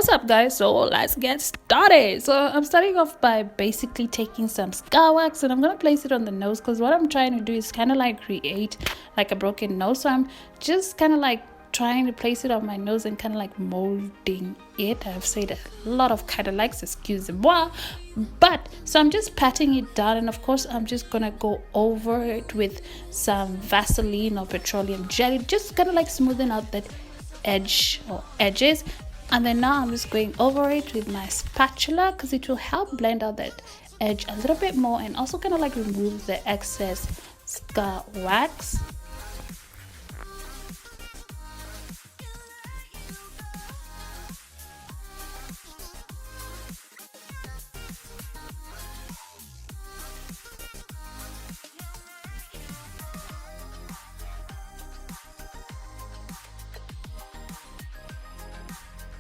What's up, guys? So let's get started. So I'm starting off by basically taking some scar wax and I'm gonna place it on the nose, because what I'm trying to do is kind of like create like a broken nose. So I'm just kind of like trying to place it on my nose and kind of like molding it. I've said a lot of kind of likes, excuse-moi, but so I'm just patting it down, and of course I'm just gonna go over it with some Vaseline or petroleum jelly, just kind of like smoothing out that edge or edges. And then now I'm just going over it with my spatula, because it will help blend out that edge a little bit more and also kind of like remove the excess scar wax.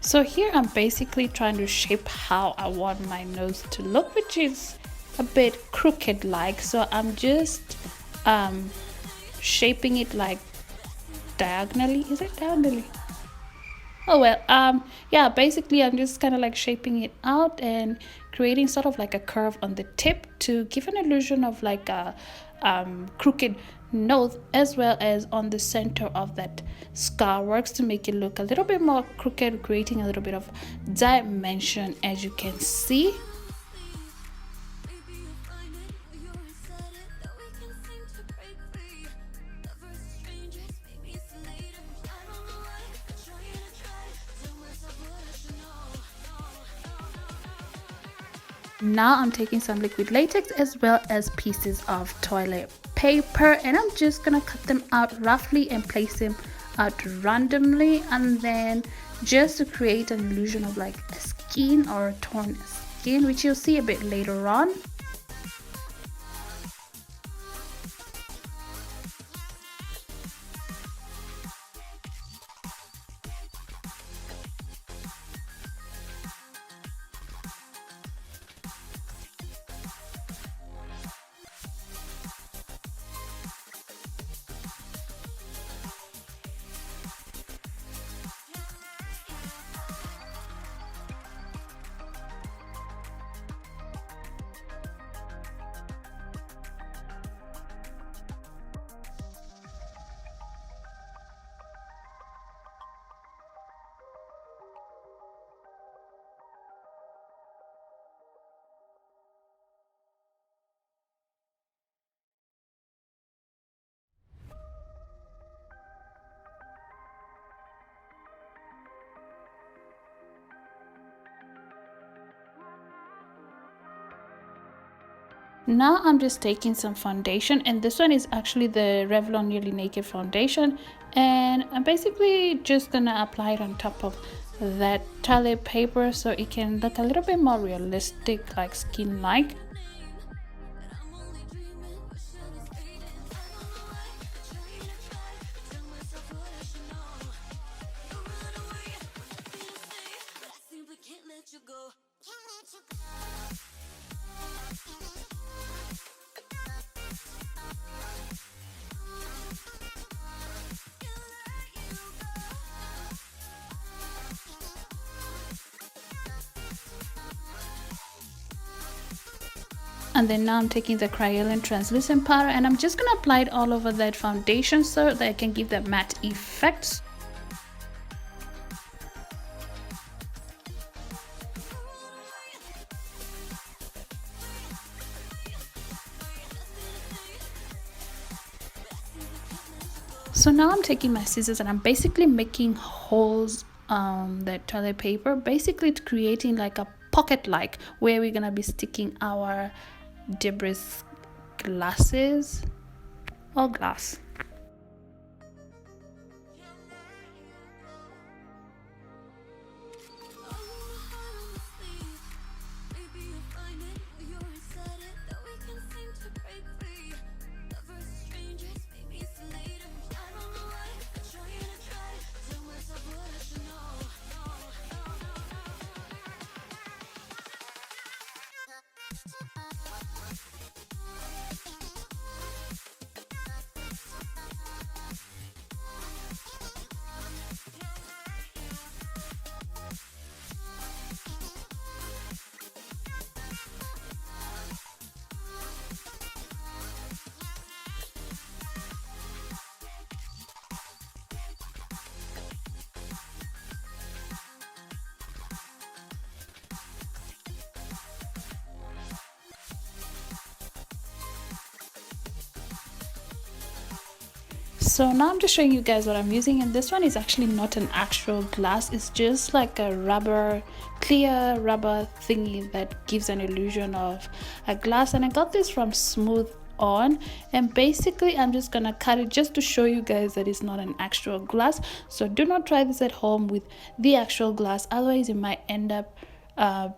So here I'm basically trying to shape how I want my nose to look, which is a bit crooked like. So I'm just shaping it like diagonally. Is it diagonally? Oh well, yeah, basically I'm just kind of like shaping it out and creating sort of like a curve on the tip to give an illusion of like a crooked nose, as well as on the center of that scar works to make it look a little bit more crooked, creating a little bit of dimension, as you can see. Now I'm taking some liquid latex as well as pieces of toilet paper, and I'm just gonna cut them out roughly and place them out randomly, and then just to create an illusion of like a skin or a torn skin, which you'll see a bit later on. Now I'm just taking some foundation, and this one is actually the Revlon Nearly Naked foundation, and I'm basically just gonna apply it on top of that toilet paper so it can look a little bit more realistic, like skin like. And then now I'm taking the Kryolan translucent powder, and I'm just gonna apply it all over that foundation so that I can give that matte effect. So now I'm taking my scissors and I'm basically making holes on that toilet paper, basically creating like a pocket like where we're gonna be sticking our debris glasses or glass. So now I'm just showing you guys what I'm using, and this one is actually not an actual glass. It's just like a rubber, clear rubber thingy that gives an illusion of a glass, and I got this from Smooth On. And basically I'm just gonna cut it just to show you guys that it's not an actual glass. So do not try this at home with the actual glass, otherwise you might end up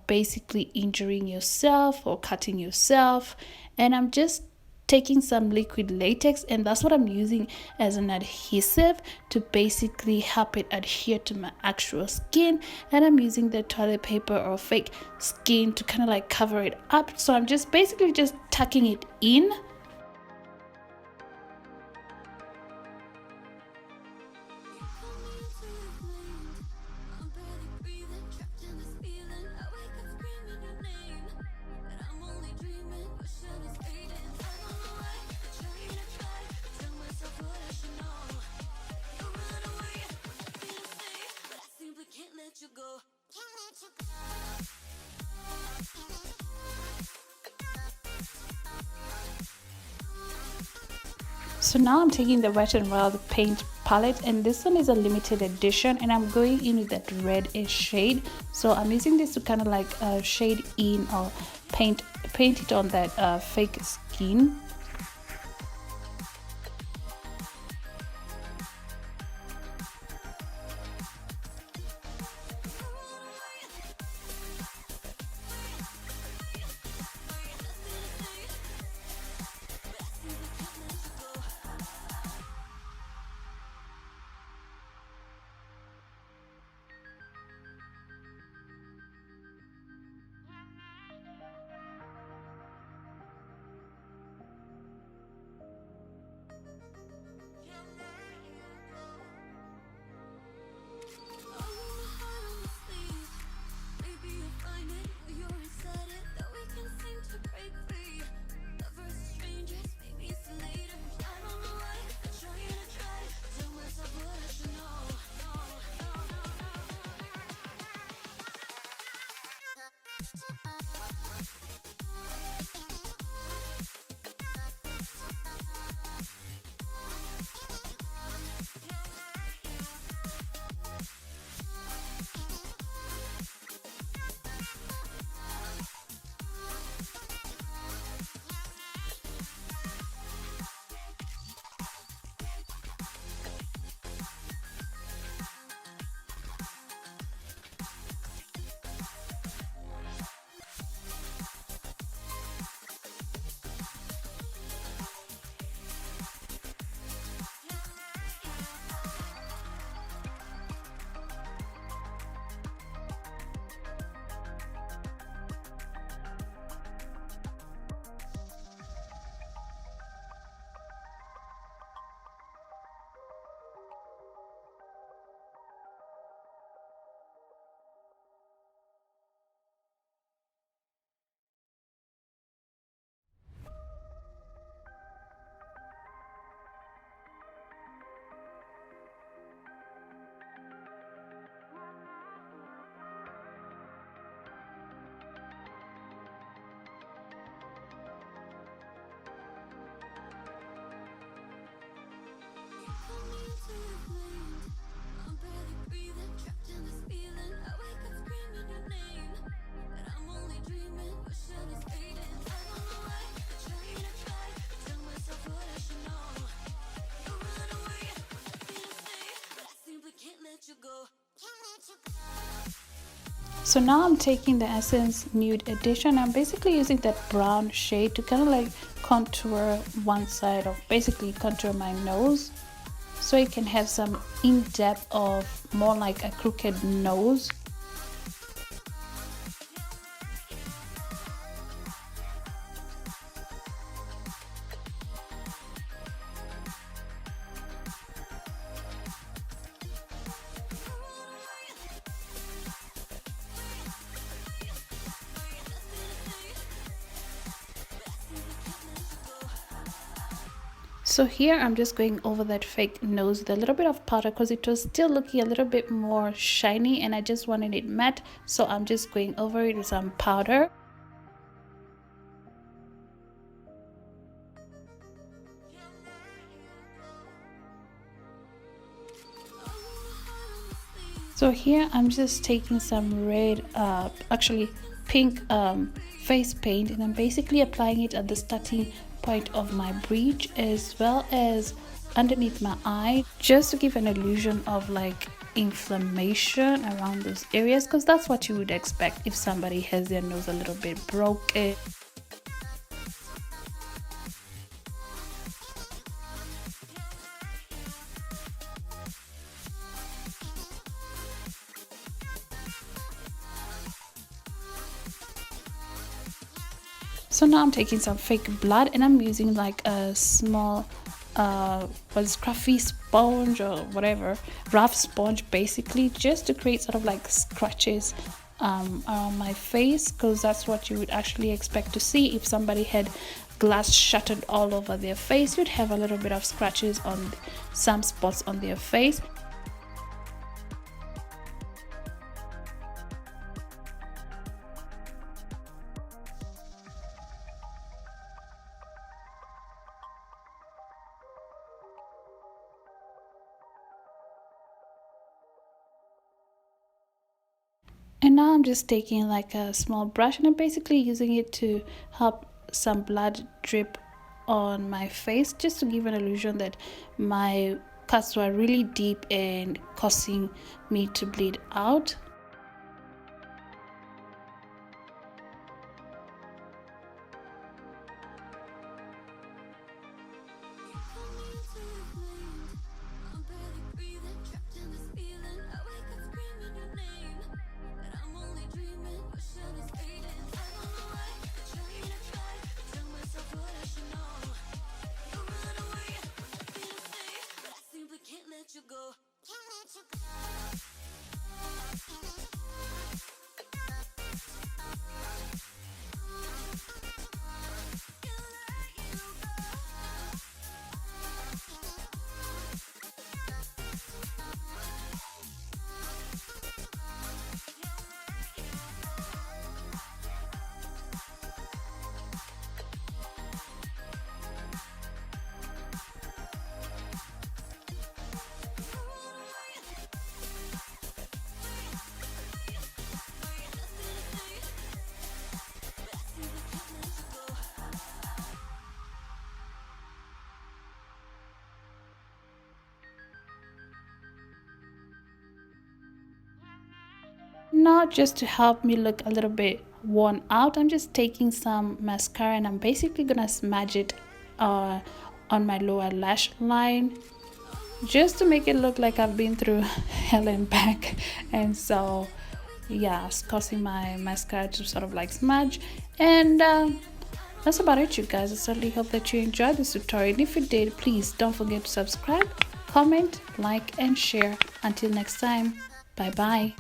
basically injuring yourself or cutting yourself. And I'm just taking some liquid latex, and that's what I'm using as an adhesive to basically help it adhere to my actual skin. And I'm using the toilet paper or fake skin to kind of like cover it up. So I'm just basically just tucking it in. So now I'm taking the Wet n Wild paint palette, and this one is a limited edition, and I'm going in with that red-ish shade. So I'm using this to kind of like shade in or paint it on that fake skin. So now I'm taking the Essence Nude Edition. I'm basically using that brown shade to kind of like contour one side of, basically contour my nose, so it can have some in-depth of more like a crooked nose. So here I'm just going over that fake nose with a little bit of powder because it was still looking a little bit more shiny and I just wanted it matte. So I'm just going over it with some powder. So here I'm just taking some red, actually pink face paint, and I'm basically applying it at the starting point of my bridge as well as underneath my eye, just to give an illusion of like inflammation around those areas, because that's what you would expect if somebody has their nose a little bit broken. So now I'm taking some fake blood and I'm using like a small scruffy sponge or whatever, rough sponge basically, just to create sort of like scratches around my face, because that's what you would actually expect to see if somebody had glass shattered all over their face. You'd have a little bit of scratches on some spots on their face. And now I'm just taking like a small brush and I'm basically using it to help some blood drip on my face, just to give an illusion that my cuts were really deep and causing me to bleed out. Now, just to help me look a little bit worn out, I'm just taking some mascara and I'm basically gonna smudge it on my lower lash line, just to make it look like I've been through hell and back. And so yeah, it's causing my mascara to sort of like smudge. And that's about it, you guys. I certainly hope that you enjoyed this tutorial, and if you did, please don't forget to subscribe, comment, like and share. Until next time, bye bye.